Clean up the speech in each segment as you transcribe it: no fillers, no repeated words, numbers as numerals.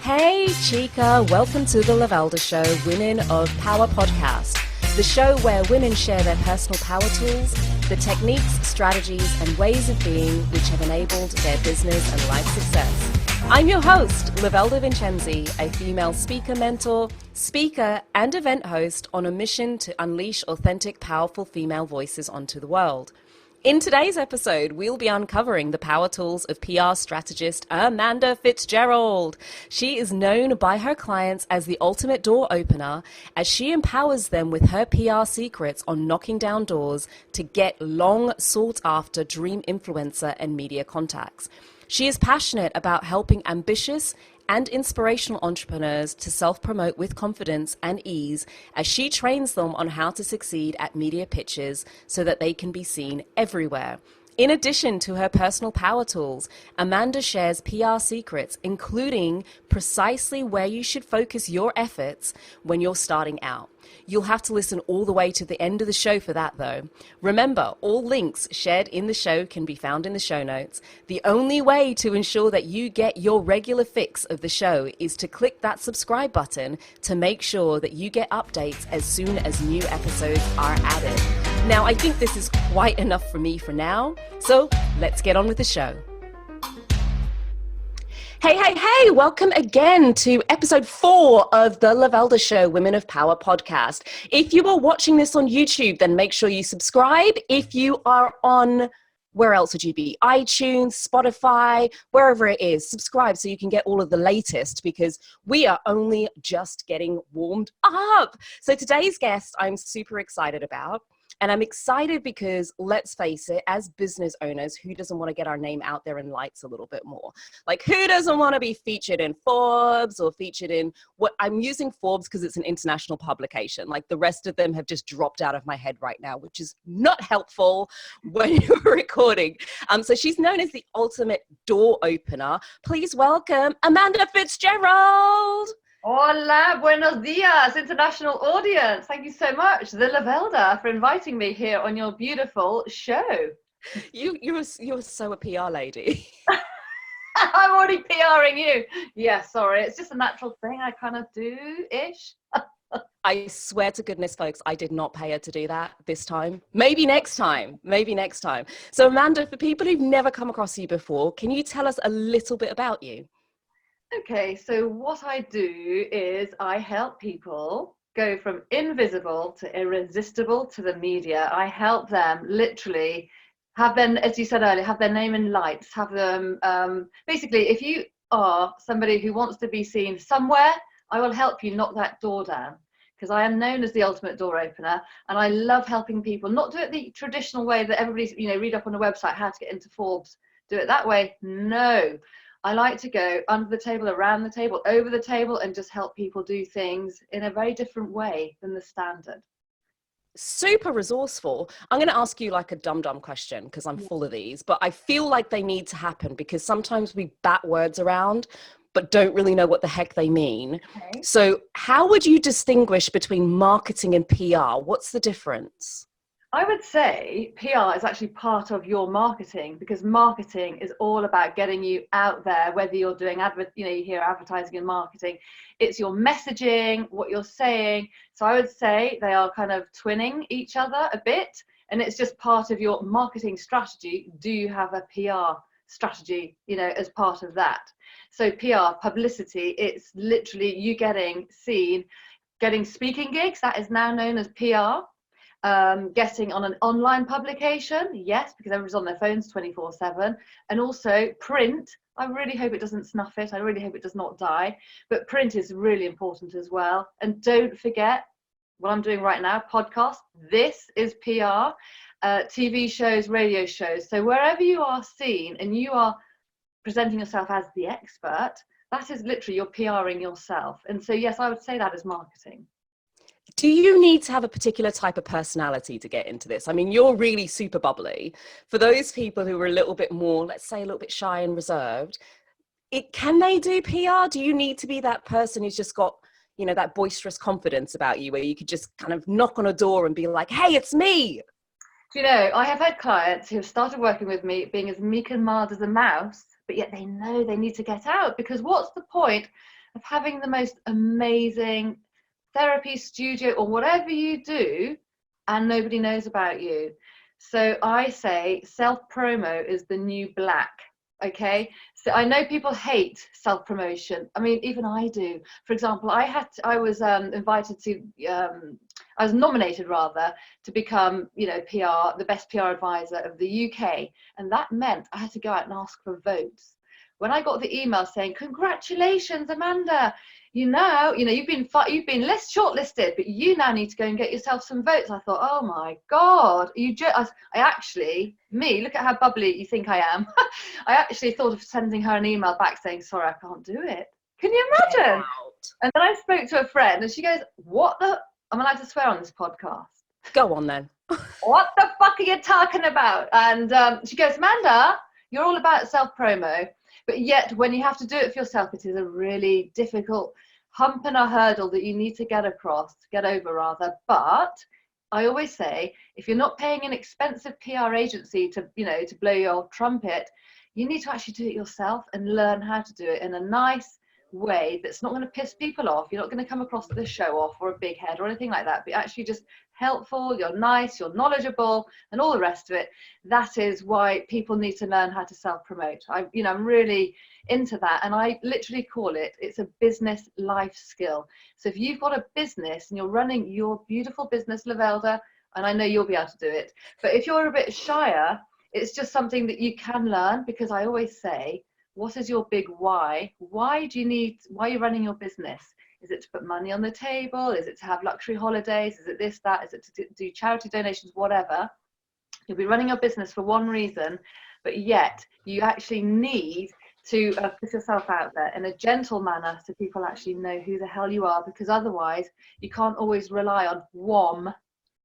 Hey Chica, welcome to the Lovelda Show, Women of Power podcast, the show where women share their personal power tools, the techniques, strategies, and ways of being which have enabled their business and life success. I'm your host, Lovelda Vincenzi, a female speaker mentor, speaker, and event host on a mission to unleash authentic, powerful female voices onto the world. In today's episode, we'll be uncovering the power tools of PR strategist Amanda Fitzgerald. She is known by her clients as the ultimate door opener, as she empowers them with her PR secrets on knocking down doors to get long sought after dream influencer and media contacts. She is passionate about helping ambitious and inspirational entrepreneurs to self-promote with confidence and ease as she trains them on how to succeed at media pitches so that they can be seen everywhere. In addition to her personal power tools, Amanda shares PR secrets, including precisely where you should focus your efforts when you're starting out. You'll have to listen all the way to the end of the show for that, though. Remember, all links shared in the show can be found in the show notes. The only way to ensure that you get your regular fix of the show is to click that subscribe button to make sure that you get updates as soon as new episodes are added. Now, I think this is quite enough for me for now, so let's get on with the show. Hey, welcome again to episode 4 of the Lovelda Show, Women of Power podcast. If you are watching this on YouTube, then make sure you subscribe. If you are on, where else would you be? iTunes, Spotify, wherever it is, subscribe so you can get all of the latest because we are only just getting warmed up. So today's guest I'm super excited about. And I'm excited because, let's face it, as business owners, who doesn't want to get our name out there in lights a little bit more? Like, who doesn't want to be featured in Forbes or featured in what I'm using Forbes because it's an international publication. Like, the rest of them have just dropped out of my head right now, which is not helpful when you're recording. So she's known as the ultimate door opener. Please welcome Amanda Fitzgerald. Hola, buenos dias, international audience. Thank you so much, the Lovelda, for inviting me here on your beautiful show. You're so a PR lady. I'm already PRing you. Yeah, sorry, it's just a natural thing I kind of do-ish. I swear to goodness, folks, I did not pay her to do that this time. Maybe next time. So Amanda, for people who've never come across you before, can you tell us a little bit about you? Okay, so what I do is I help people go from invisible to irresistible to the media. I help them literally have them, as you said earlier, have their name in lights, have them, basically, if you are somebody who wants to be seen somewhere, I will help you knock that door down. Because I am known as the ultimate door opener, and I love helping people not do it the traditional way that everybody's, read up on a website how to get into Forbes. Do it that way? No. I like to go under the table, around the table, over the table, and just help people do things in a very different way than the standard. Super resourceful. I'm going to ask you like a dumb question because I'm full of these, but I feel like they need to happen because sometimes we bat words around but don't really know what the heck they mean. Okay. So how would you distinguish between marketing and PR? What's the difference? I would say PR is actually part of your marketing because marketing is all about getting you out there, whether you're doing you hear advertising and marketing, it's your messaging, what you're saying. So I would say they are kind of twinning each other a bit, and it's just part of your marketing strategy. Do you have a PR strategy, as part of that? So PR, publicity, it's literally you getting seen, getting speaking gigs, that is now known as PR. Getting on an online publication, yes, because everyone's on their phones 24/7, and also print. I really hope it doesn't snuff it. I really hope it does not die, but print is really important as well. And don't forget what I'm doing right now, podcast. This is PR, TV shows, radio shows. So wherever you are seen and you are presenting yourself as the expert, that is literally you're PRing yourself. And so, yes, I would say that is marketing. Do you need to have a particular type of personality to get into this? I mean, you're really super bubbly. For those people who are a little bit more, let's say a little bit shy and reserved, can they do PR? Do you need to be that person who's just got, that boisterous confidence about you where you could just kind of knock on a door and be like, hey, it's me? I have had clients who have started working with me being as meek and mild as a mouse, but yet they know they need to get out because what's the point of having the most amazing therapy studio or whatever you do, and nobody knows about you. So I say self-promo is the new black. Okay, so I know people hate self-promotion. I mean, even I do. For example, I was invited to, I was nominated rather to become, PR, the best PR advisor of the UK, and that meant I had to go out and ask for votes. When I got the email saying, "Congratulations, Amanda, you've been shortlisted, but you now need to go and get yourself some votes," I thought, oh my God, I actually, look at how bubbly you think I am. I actually thought of sending her an email back saying, "Sorry, I can't do it." Can you imagine? And then I spoke to a friend and she goes, I'm allowed to swear on this podcast. Go on then. What the fuck are you talking about? And she goes, "Amanda, you're all about self-promo, but yet when you have to do it for yourself, it is a really difficult hump and a hurdle that you need to get over rather. But I always say, if you're not paying an expensive PR agency to blow your trumpet, you need to actually do it yourself and learn how to do it in a nice way that's not going to piss people off. You're not going to come across as a show off or a big head or anything like that, but actually just helpful, you're nice, you're knowledgeable, and all the rest of it. That is why people need to learn how to self-promote. I'm really into that, and I literally call it's a business life skill. So if you've got a business and you're running your beautiful business, Lovelda, and I know you'll be able to do it, but if you're a bit shyer, it's just something that you can learn, because I always say, what is your big why? Why are you running your business? Is it to put money on the table? Is it to have luxury holidays? Is it this, that? Is it to do charity donations? Whatever. You'll be running your business for one reason, but yet you actually need to put yourself out there in a gentle manner so people actually know who the hell you are, because otherwise you can't always rely on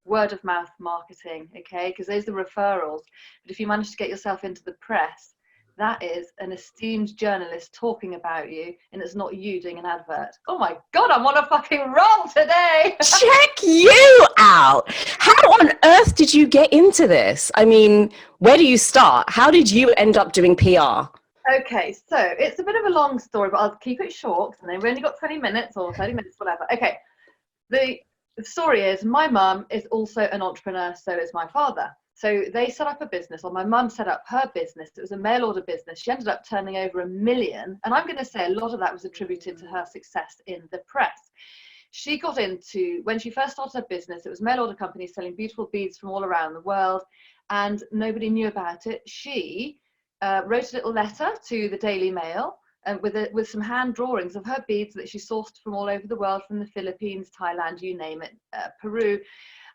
word of mouth marketing, okay? Because those are the referrals. But if you manage to get yourself into the press, that is an esteemed journalist talking about you, and it's not you doing an advert. Oh my God, I'm on a fucking roll today. Check you out. How on earth did you get into this? I mean, where do you start? How did you end up doing PR? Okay, so it's a bit of a long story, but I'll keep it short, and then we've only got 20 minutes or 30 minutes, whatever. Okay, the story is my mum is also an entrepreneur, so is my father. So they set up a business, or my mum set up her business. It was a mail order business. She ended up turning over $1 million. And I'm going to say a lot of that was attributed to her success in the press. She got into, when she first started her business, it was mail order companies selling beautiful beads from all around the world, and nobody knew about it. She wrote a little letter to the Daily Mail with some hand drawings of her beads that she sourced from all over the world, from the Philippines, Thailand, you name it, Peru.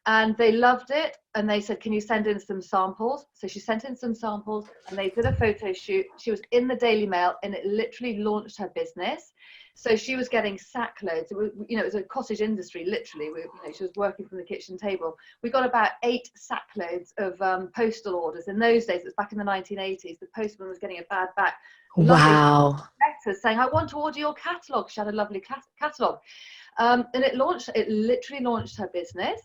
And they loved it, and they said, "Can you send in some samples?" So she sent in some samples, and they did a photo shoot. She was in the Daily Mail, and it literally launched her business. So she was getting sackloads. It was, it was a cottage industry, literally. She was working from the kitchen table. We got about 8 sackloads of postal orders. In those days, it was back in the 1980s. The postman was getting a bad back. Wow. Letters saying, "I want to order your catalogue." She had a lovely catalogue. And it literally launched her business.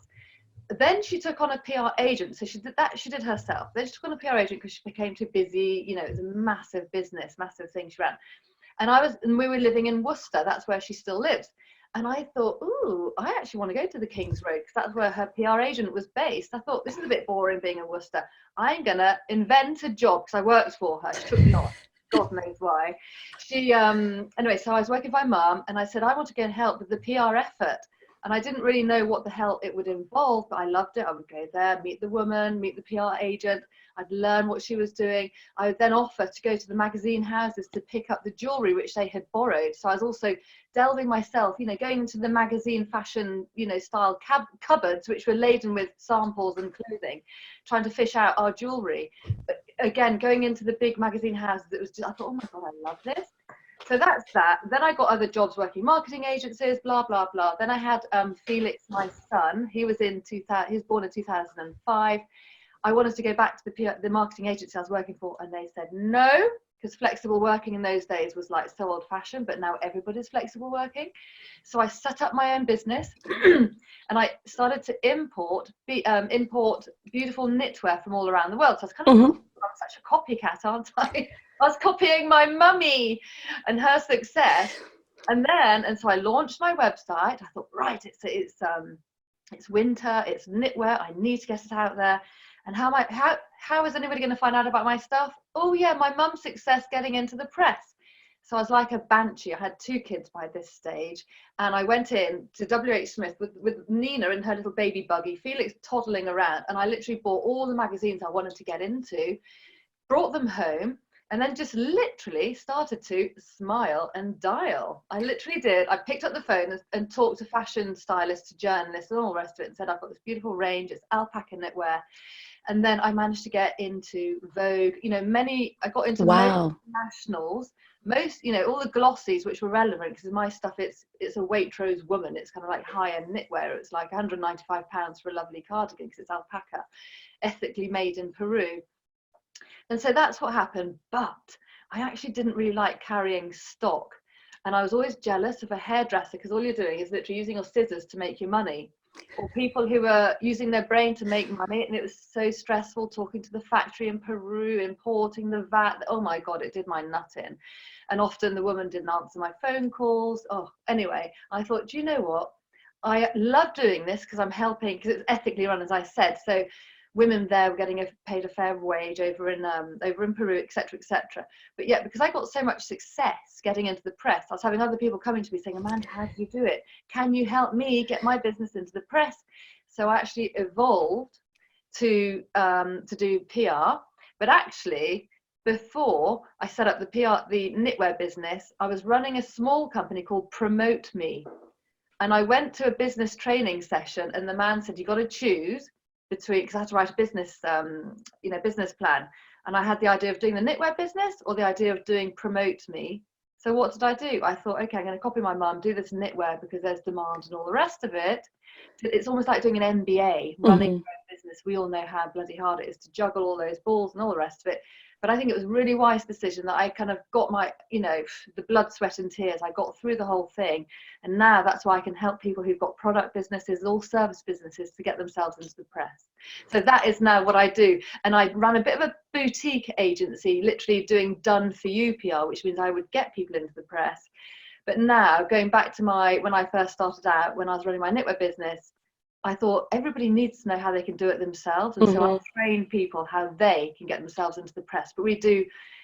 Then she took on a PR agent. So she did herself. Then she took on a PR agent because she became too busy. It was a massive business, massive thing she ran. And we were living in Worcester. That's where she still lives. And I thought, ooh, I actually want to go to the King's Road, because that's where her PR agent was based. I thought, this is a bit boring being in Worcester. I'm going to invent a job, because I worked for her. She took me on. God knows why. Anyway, so I was working for my mum, and I said, I want to go and help with the PR effort. And I didn't really know what the hell it would involve, but I loved it. I would go there, meet the woman, meet the PR agent. I'd learn what she was doing. I would then offer to go to the magazine houses to pick up the jewelry which they had borrowed. So I was also delving myself, going into the magazine fashion, style cupboards, which were laden with samples and clothing, trying to fish out our jewelry. But again, going into the big magazine houses, it was just, I thought, oh my God, I love this. So that's that. Then I got other jobs working marketing agencies, blah, blah, blah. Then I had Felix, my son. He was born in 2005. I wanted to go back to the marketing agency I was working for, and they said no, because flexible working in those days was like so old fashioned, but now everybody's flexible working. So I set up my own business and I started to import beautiful knitwear from all around the world. So I was kind of I'm such a copycat, aren't I? I was copying my mummy and her success. And so I launched my website. I thought, right, it's winter, it's knitwear, I need to get it out there. And how is anybody going to find out about my stuff? Oh yeah, my mum's success getting into the press. So I was like a banshee. I had 2 kids by this stage, and I went in to WH Smith with Nina in her little baby buggy, Felix toddling around, and I literally bought all the magazines I wanted to get into, brought them home, and then just literally started to smile and dial. I literally did. I picked up the phone and talked to fashion stylists, to journalists, and all the rest of it, and said, I've got this beautiful range, it's alpaca knitwear. And then I managed to get into Vogue, I got into multinationals, most, all the glossies which were relevant, because my stuff, it's a Waitrose woman. It's kind of like high-end knitwear. It's like £195 for a lovely cardigan because it's alpaca, ethically made in Peru. And so that's what happened. But I actually didn't really like carrying stock. And I was always jealous of a hairdresser, because all you're doing is literally using your scissors to make your money, or people who are using their brain to make money. And it was so stressful talking to the factory in Peru, importing the VAT. Oh my God, it did my nut in. And often the woman didn't answer my phone calls. Anyway, I thought, do you know what? I love doing this because I'm helping, because it's ethically run, as I said. So women there were getting paid a fair wage over in Peru, etc., etc. But yeah, because I got so much success getting into the press, I was having other people coming to me saying, Amanda, how do you do it? Can you help me get my business into the press? So I actually evolved to do PR. But actually, before I set up the knitwear business, I was running a small company called Promote Me. And I went to a business training session, and the man said, you got to choose between, because I had to write a business plan, and I had the idea of doing the knitwear business or the idea of doing Promote Me. So what did I do? I thought, okay, I'm going to copy my mum, do this knitwear because there's demand and all the rest of it. It's almost like doing an MBA, running your own business. We all know how bloody hard it is to juggle all those balls and all the rest of it. But I think it was a really wise decision that I kind of got my, the blood, sweat and tears. I got through the whole thing. And now that's why I can help people who've got product businesses, all service businesses, to get themselves into the press. So that is now what I do. And I run a bit of a boutique agency, literally doing done for you PR, which means I would get people into the press. But now, going back to when I first started out, when I was running my knitwear business, I thought everybody needs to know how they can do it themselves. And so I train people how they can get themselves into the press. But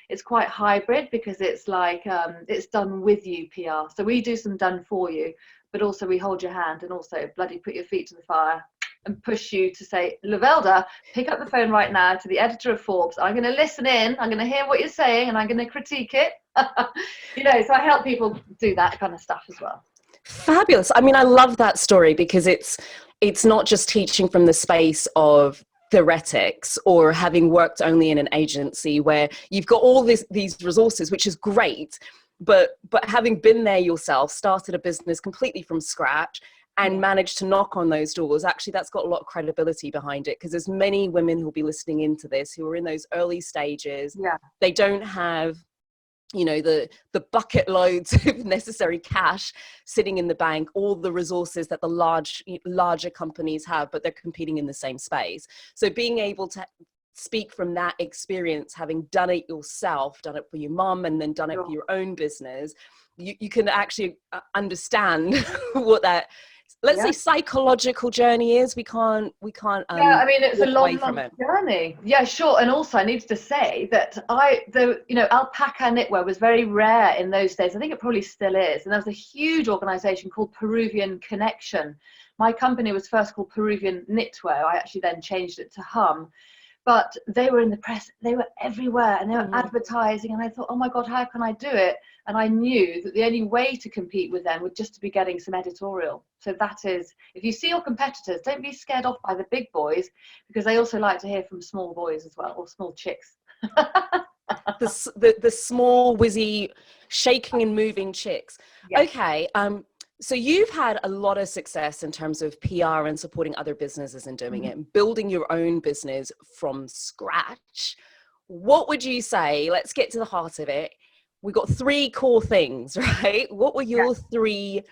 it's quite hybrid, because it's like, it's done with you PR. So we do some done for you, but also we hold your hand and also bloody put your feet to the fire and push you to say, Lovelda, pick up the phone right now to the editor of Forbes. I'm going to listen in. I'm going to hear what you're saying, and I'm going to critique it. So I help people do that kind of stuff as well. Fabulous. I mean, I love that story, because it's not just teaching from the space of theoretics or having worked only in an agency where you've got all these resources, which is great, but having been there yourself, started a business completely from scratch and managed to knock on those doors, actually that's got a lot of credibility behind it, because there's many women who will be listening into this who are in those early stages. They don't have the bucket loads of necessary cash sitting in the bank, all the resources that the larger companies have, but they're competing in the same space. So being able to speak from that experience, having done it yourself, done it for your mum, and then done it for your own business, you can actually understand what that, let's say, psychological journey is. We can't I mean, it's a long journey. Yeah, sure. And also I needed to say that alpaca knitwear was very rare in those days. I think it probably still is. And there was a huge organization called Peruvian Connection. My company was first called Peruvian Knitwear. I actually then changed it to Hum. But they were in the press, they were everywhere, and they were advertising, and I thought, oh my God, how can I do it? And I knew that the only way to compete with them would just to be getting some editorial. So that is, if you see your competitors, don't be scared off by the big boys, because they also like to hear from small boys as well, or small chicks. the small, whizzy, shaking and moving chicks. Yes. Okay. So you've had a lot of success in terms of PR and supporting other businesses and doing it, and building your own business from scratch. What would you say? Let's get to the heart of it. We got 3 core things, right? What were your the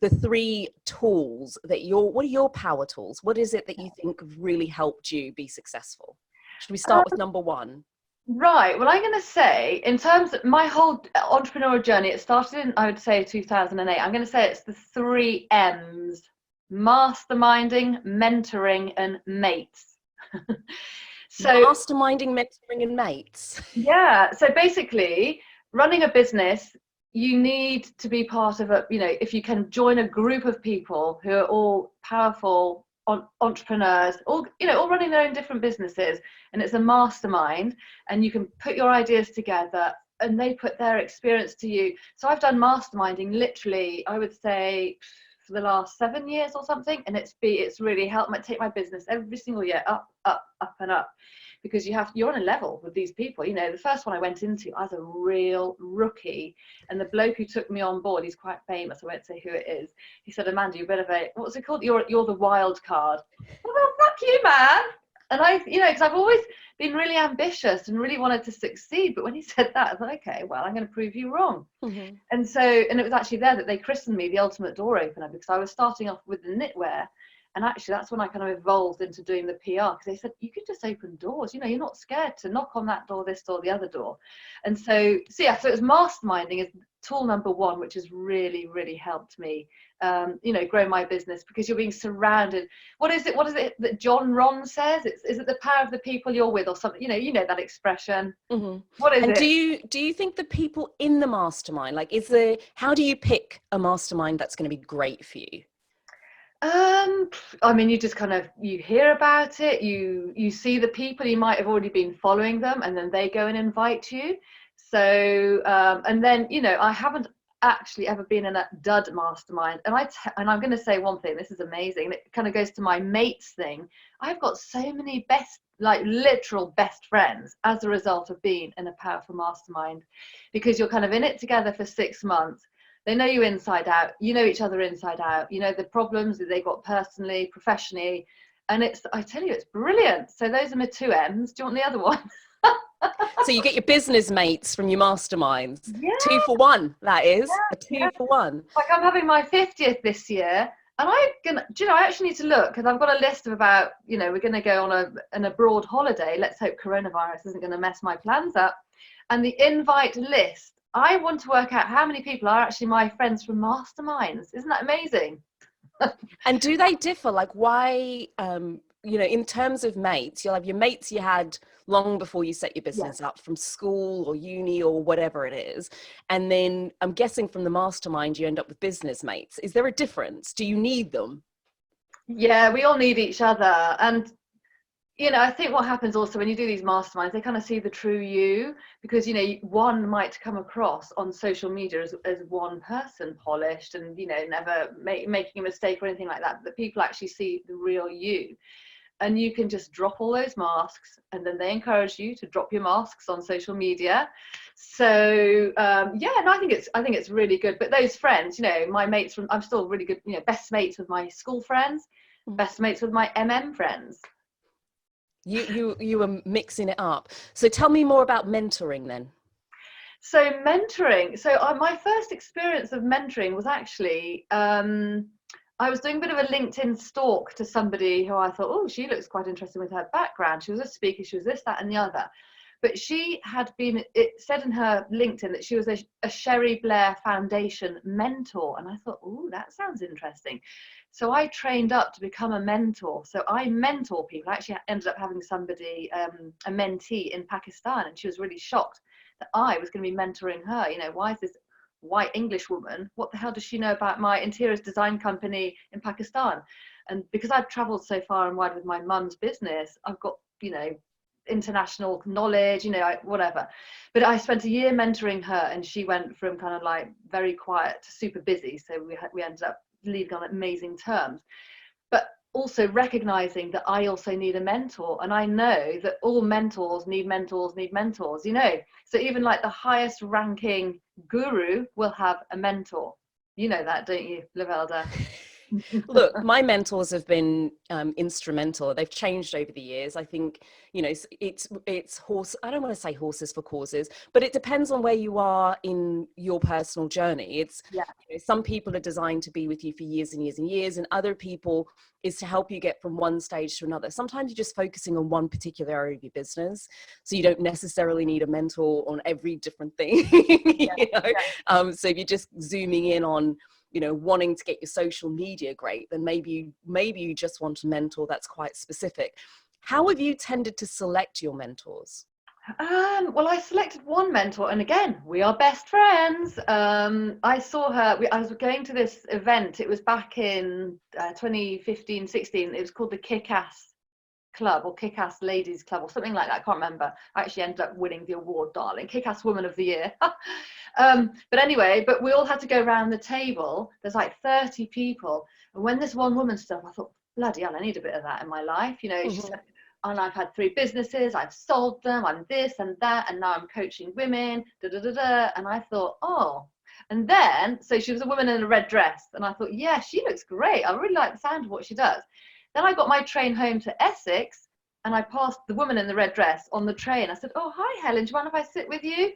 3 tools what are your power tools? What is it that you think really helped you be successful? Should we start with number 1? Right. Well, I'm going to say, in terms of my whole entrepreneurial journey, it started in, I would say, 2008. I'm going to say it's the 3 M's: masterminding, mentoring, and mates. So, Masterminding, mentoring, and mates. yeah. So basically, running a business, you need to be part of if you can join a group of people who are all powerful entrepreneurs, all running their own different businesses, and it's a mastermind, and you can put your ideas together and they put their experience to you. So I've done masterminding literally, I would say, for the last 7 years or something, and it's really helped me take my business every single year up and up, because you're on a level with these people. The first one I went into, I was a real rookie, and the bloke who took me on board, he's quite famous, I won't say who it is, he said, Amanda, you're a bit of a, what's it called, you're the wild card. Well, fuck you, man. And because I've always been really ambitious and really wanted to succeed, but when he said that, I thought, okay, well, I'm going to prove you wrong. Mm-hmm. And it was actually there that they christened me the ultimate door opener, because I was starting off with the knitwear. And actually, that's when I kind of evolved into doing the PR, because they said, you could just open doors. You're not scared to knock on that door, this door, the other door. And so it was masterminding is tool number one, which has really, really helped me, grow my business, because you're being surrounded. What is it that John Ron says? Is it the power of the people you're with, or something? You know that expression. Mm-hmm. What is and it? do you think the people in the mastermind, how do you pick a mastermind that's going to be great for you? You just you hear about it, you see the people, you might have already been following them, and then they go and invite you. So and then I haven't actually ever been in a dud mastermind, and I'm going to say one thing, this is amazing, and it kind of goes to my mates thing. I've got so many literal best friends as a result of being in a powerful mastermind, because you're kind of in it together for 6 months. They know you inside out, you know each other inside out, the problems that they got personally, professionally, and I tell you, it's brilliant. So those are my 2 M's. Do you want the other one? So you get your business mates from your masterminds. Yeah. 2 for 1, that is. Yeah, a 2 for 1. Like, I'm having my 50th this year, and I actually need to look, because I've got a list of about, we're going to go on an abroad holiday. Let's hope coronavirus isn't going to mess my plans up. And the invite list, I want to work out how many people are actually my friends from masterminds. Isn't that amazing? And do they differ? Like, why, in terms of mates, you'll have your mates you had long before you set your business up, from school or uni or whatever it is. And then I'm guessing from the mastermind, you end up with business mates. Is there a difference? Do you need them? Yeah, we all need each other. And I think what happens also when you do these masterminds, they kind of see the true you, because, one might come across on social media as one person, polished and, never making a mistake or anything like that. But people actually see the real you. And you can just drop all those masks, and then they encourage you to drop your masks on social media. So, and I think it's really good. But those friends, my mates I'm still really good, best mates with my school friends, best mates with my MM friends. You were mixing it up. So tell me more about mentoring then. So mentoring. So my first experience of mentoring was actually, I was doing a bit of a LinkedIn stalk to somebody who I thought, oh, she looks quite interesting with her background. She was a speaker, she was this, that, and the other. But she had been, it said in her LinkedIn that she was a Sherry Blair Foundation mentor. And I thought, oh, that sounds interesting. So I trained up to become a mentor. So I mentor people. I actually ended up having somebody, a mentee in Pakistan, and she was really shocked that I was going to be mentoring her. Why is this white English woman, what the hell does she know about my interiors design company in Pakistan? And because I've traveled so far and wide with my mum's business, I've got, international knowledge, whatever. But I spent a year mentoring her, and she went from kind of like very quiet to super busy. So we ended up leaving on amazing terms. But also recognizing that I also need a mentor, and I know that all mentors need mentors. So even like the highest ranking guru will have a mentor. You know that, don't you, Lovelda? Look, my mentors have been instrumental. They've changed over the years. I think, you know, it's horse. I don't want to say horses for courses, but it depends on where you are in your personal journey. It's, Yeah. you know, some people are designed to be with you for years and years and years, and other people is to help you get from one stage to another. Sometimes you're just focusing on one particular area of your business, so you don't necessarily need a mentor on every different thing. Yeah. You know, Yeah. so if you're just zooming in on, you know, wanting to get your social media great, then maybe you just want a mentor that's quite specific. How have you tended to select your mentors? Well, I selected one mentor, and again, we are best friends. I saw her, I was going to this event, it was back in 2015-16, it was called the Kick-Ass Club or Kick-Ass Ladies Club or something like that, I can't remember. I actually ended up winning the award, darling, Kick-Ass Woman of the Year. But anyway, but we all had to go around the table, there's like 30 people, and when this one woman stood up, I thought, bloody hell, I need a bit of that in my life, you know. She said, and I've had 3 businesses, I've sold them, I'm this and that, and now I'm coaching women, da da da da. And I thought, oh. And then, so she was a woman in a red dress, and I thought, yeah, she looks great. I really like the sound of what she does. Then I got my train home to Essex, and I passed the woman in the red dress on the train. I said, oh, hi, Helen, do you mind if I sit with you?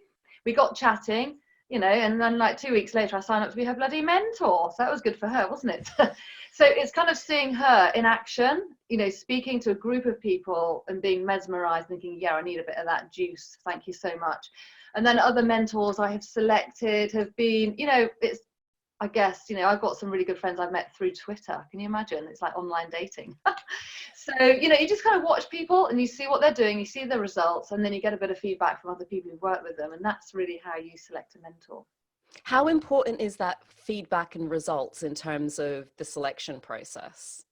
We got chatting, you know, and then like 2 weeks later, I signed up to be her bloody mentor. So that was good for her, wasn't it? So it's kind of seeing her in action, you know, speaking to a group of people and being mesmerized, thinking, yeah, I need a bit of that juice. Thank you so much. And then other mentors I have selected have been, you know, it's, I guess, you know, I've got some really good friends I've met through Twitter. Can you imagine? It's like online dating. So, you know, you just kind of watch people and you see what they're doing, you see the results, and then you get a bit of feedback from other people who've worked with them. And that's really how you select a mentor. How important is that feedback and results in terms of the selection process?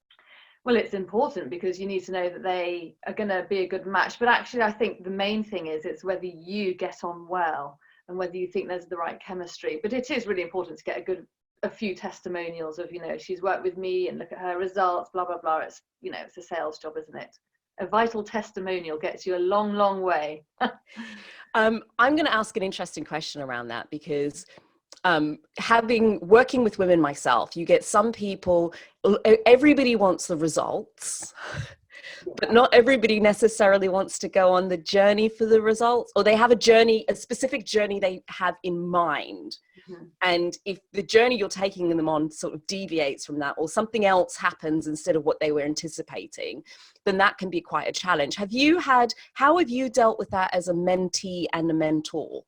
Well, it's important because you need to know that they are going to be a good match. But actually, I think the main thing is it's whether you get on well and whether you think there's the right chemistry. But it is really important to get a few testimonials of, you know, she's worked with me and look at her results, blah, blah, blah. It's, you know, it's a sales job, isn't it? A vital testimonial gets you a long, long way. I'm going to ask an interesting question around that because working with women myself, you get some people, everybody wants the results, but not everybody necessarily wants to go on the journey for the results, or they have a specific journey they have in mind. Mm-hmm. And if the journey you're taking them on sort of deviates from that, or something else happens instead of what they were anticipating, then that can be quite a challenge. How have you dealt with that as a mentee and a mentor?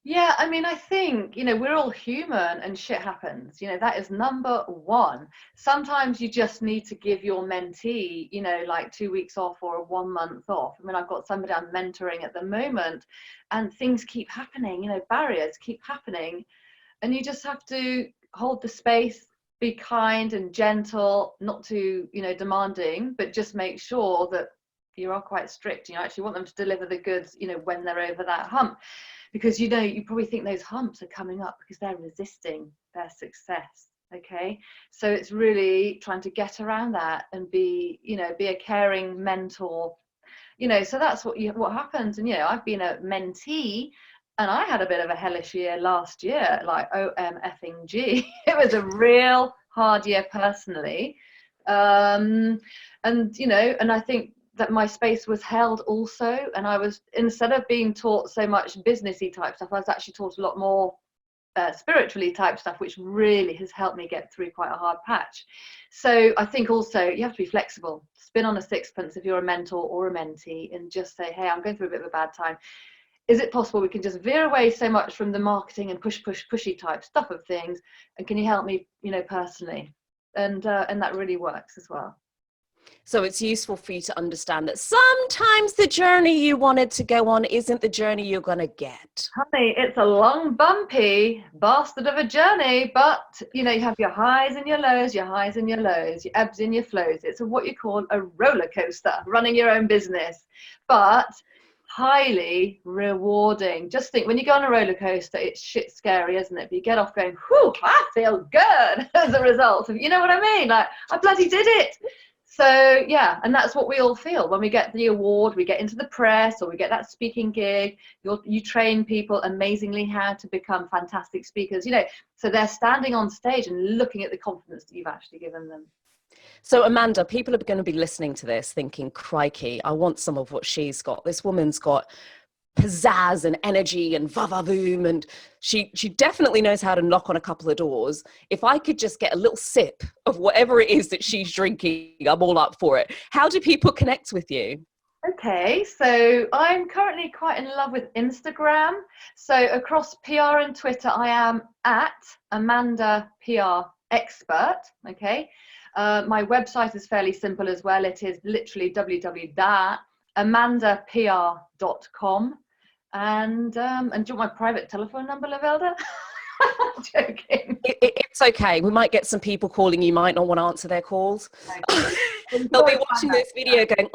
Yeah, I mean, I think, you know, we're all human and shit happens. You know, that is number one. Sometimes you just need to give your mentee, you know, like 2 weeks off or 1 month off. I mean, I've got somebody I'm mentoring at the moment and things keep happening, you know, barriers keep happening. And you just have to hold the space, be kind and gentle, not too, you know, demanding, but just make sure that you are quite strict. You know, actually want them to deliver the goods, you know, when they're over that hump. Because, you know, you probably think those humps are coming up because they're resisting their success. Okay. So it's really trying to get around that and be a caring mentor, you know, so that's what happens. And, you know, I've been a mentee and I had a bit of a hellish year last year, like OMFing. It was a real hard year personally. And, you know, and I think that my space was held also, and I was, instead of being taught so much businessy type stuff, I was actually taught a lot more spiritually type stuff, which really has helped me get through quite a hard patch. So I think also you have to be flexible, spin on a sixpence if you're a mentor or a mentee, and just say, hey, I'm going through a bit of a bad time. Is it possible we can just veer away so much from the marketing and pushy type stuff of things, and can you help me, you know, personally? And that really works as well. So it's useful for you to understand that sometimes the journey you wanted to go on isn't the journey you're going to get. Honey, it's a long, bumpy bastard of a journey, but, you know, you have your highs and your lows, your highs and your lows, your ebbs and your flows. It's what you call a roller coaster, running your own business, but highly rewarding. Just think, when you go on a roller coaster, it's shit scary, isn't it? But you get off going, whew, I feel good as a result of, you know what I mean? Like, I bloody did it. So yeah, and that's what we all feel when we get the award, we get into the press, or we get that speaking gig. You train people amazingly how to become fantastic speakers, so they're standing on stage and looking at the confidence that you've actually given them. So Amanda, people are going to be listening to this thinking, crikey, I want some of what she's got. This woman's got pizzazz and energy and va-va-voom, and she definitely knows how to knock on a couple of doors. If I could just get a little sip of whatever it is that she's drinking, I'm all up for it. How do people connect with you? Okay, so I'm currently quite in love with Instagram. So across PR and Twitter, I am at Amanda PR Expert. Okay, my website is fairly simple as well. It is literally www.amandapr.com. And do you want my private telephone number, Lovelda? I'm joking. It's okay. We might get some people calling you, might not want to answer their calls. Okay. They'll be watching this video going,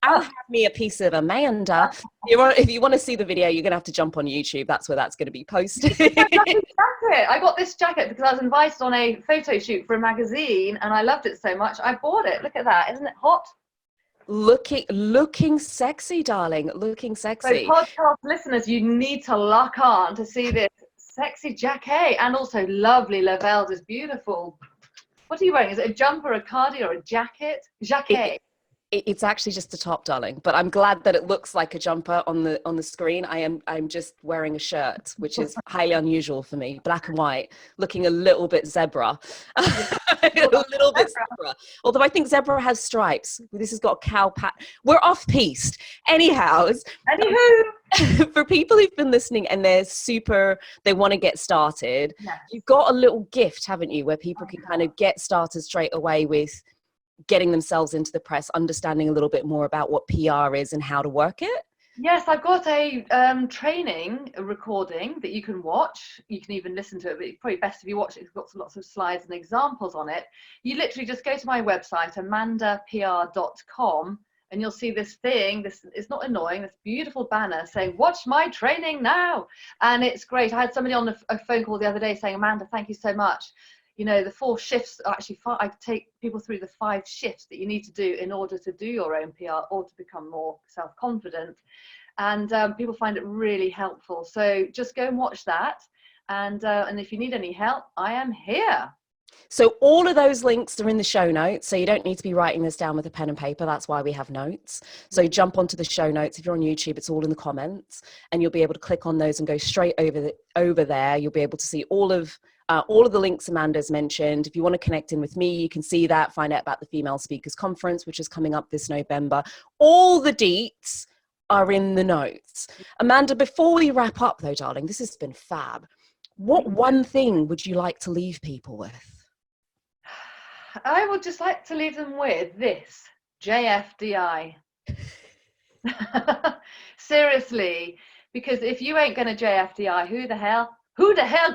I'll have me a piece of Amanda. If you want to see the video, you're going to have to jump on YouTube. That's where that's going to be posted. I got this jacket because I was invited on a photo shoot for a magazine and I loved it so much. I bought it. Look at that. Isn't it hot? Looking sexy, darling. Looking sexy. So podcast listeners, you need to lock on to see this sexy jacket, and also lovely Lovelda's beautiful. What are you wearing? Is it a jumper, a cardi, or a jacket? Jacket. It's actually just a top, darling, but I'm glad that it looks like a jumper on the screen. I'm just wearing a shirt, which is highly unusual for me, black and white, looking a little bit zebra. A little bit zebra. Although I think zebra has stripes. This has got a cow pat. We're off piste. Anywho, for people who've been listening and they want to get started, yes. You've got a little gift, haven't you, where people can kind of get started straight away with getting themselves into the press, understanding a little bit more about what PR is and how to work it? Yes, I've got a training recording that you can watch. You can even listen to it, but it's probably best if you watch it. It's got lots of slides and examples on it. You literally just go to my website, amandapr.com, and you'll see this thing. It's not annoying, this beautiful banner saying, watch my training now. And it's great. I had somebody on a phone call the other day saying, Amanda, thank you so much. The 4 shifts, actually, I take people through the 5 shifts that you need to do in order to do your own PR or to become more self-confident. And people find it really helpful. So just go and watch that. And if you need any help, I am here. So all of those links are in the show notes. So you don't need to be writing this down with a pen and paper. That's why we have notes. So jump onto the show notes. If you're on YouTube, it's all in the comments. And you'll be able to click on those and go straight over there. You'll be able to see all of the links Amanda's mentioned. If you want to connect in with me, you can see that, find out about the Female Speakers Conference, which is coming up this November. All the deets are in the notes. Amanda, before we wrap up though, darling, this has been fab. What one thing would you like to leave people with? I would just like to leave them with this, JFDI. Seriously, because if you ain't going to JFDI, who the hell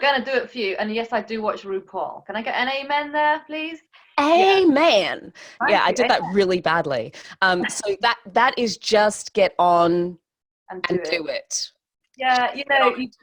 gonna do it for you? And yes, I do watch RuPaul. Can I get an amen there, please? Amen. Yeah, I did that really badly. So that is just get on and do it. Yeah, you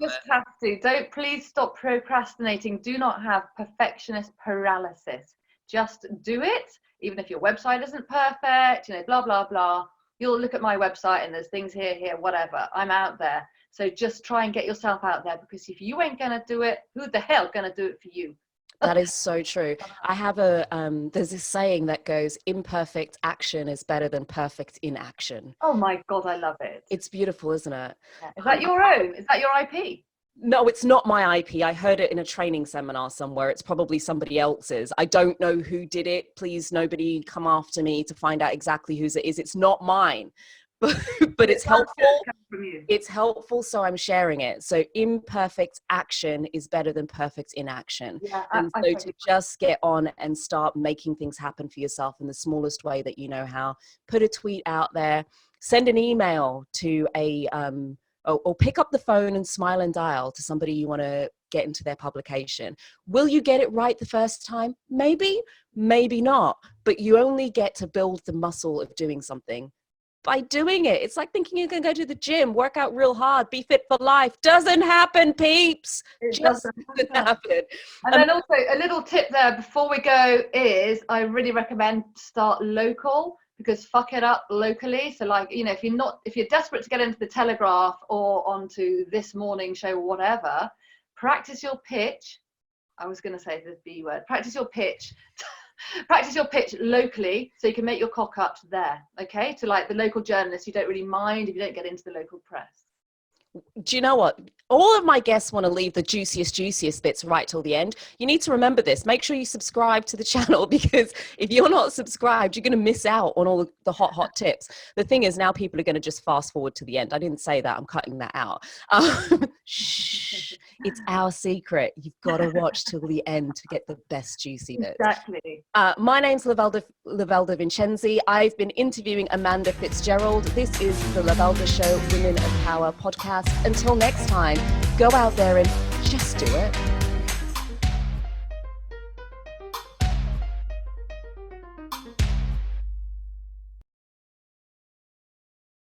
just have to. Please stop procrastinating. Do not have perfectionist paralysis. Just do it, even if your website isn't perfect, blah, blah, blah. You'll look at my website and there's things here, whatever. I'm out there. So just try and get yourself out there, because if you ain't going to do it, who the hell going to do it for you? That is so true. I have there's this saying that goes, imperfect action is better than perfect inaction. Oh my God, I love it. It's beautiful, isn't it? Yeah. Is that your own? Is that your IP? No, it's not my IP. I heard it in a training seminar somewhere. It's probably somebody else's. I don't know who did it. Please, nobody come after me to find out exactly whose it is. It's not mine, but it's helpful. It's helpful, so I'm sharing it. So imperfect action is better than perfect inaction. Yeah, and so to just get on and start making things happen for yourself in the smallest way that you know how. Put a tweet out there. Send an email to or pick up the phone and smile and dial to somebody you want to get into their publication. Will you get it right the first time? Maybe, maybe not. But you only get to build the muscle of doing something by doing it. It's like thinking you're going to go to the gym, work out real hard, be fit for life. Doesn't happen, peeps. It Just doesn't happen. And then also a little tip there before we go is I really recommend start local, because fuck it up locally. So like, you know, if you're desperate to get into the Telegraph or onto This Morning Show or whatever, practice your pitch. I was going to say the B word. Practice your pitch. Practice your pitch locally so you can make your cock ups there, okay? To like the local journalists, you don't really mind if you don't get into the local press. Do you know what? All of my guests want to leave the juiciest bits right till the end. You need to remember this. Make sure you subscribe to the channel, because if you're not subscribed, you're going to miss out on all the hot tips. The thing is, now people are going to just fast forward to the end. I didn't say that. I'm cutting that out. Shh. It's our secret. You've got to watch till the end to get the best juicy bits. Exactly. My name's Lovelda Vincenzi. I've been interviewing Amanda Fitzgerald. This is the Lovelda Show Women of Power podcast. Until next time, go out there and just do it.